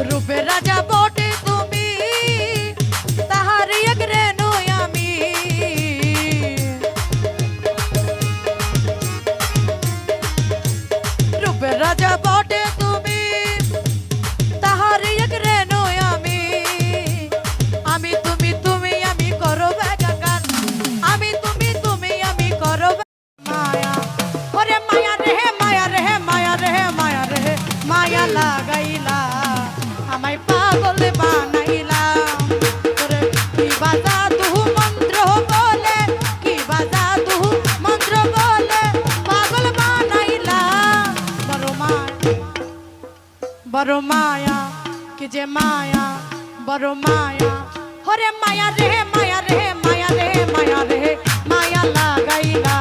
রূপের রাজা বটে তুমি, তাহার এক রেণু আমি। রূপের রাজা বটে তুমি, তাহার এক রেণু আমি। আমি তুমি তুমি আমি করব একাকার, আমি তুমি তুমি আমি করব মায়া। ওরে মায়া রে মায়া রে মায়া রে মায়া রে মায়া লাগাইলা, আমায় পাগল বানাইলা। ওরে কি বাজা তুহু মন্ত্র বলে, কি বাজা তুহু মন্ত্র বলে পাগল বানাইলা। বড় মায়া কি যে মায়া, বড় মায়া। ওরে মায়া রে মায়া রে মায়া রে মায়া রে মায়া লাগাইলা।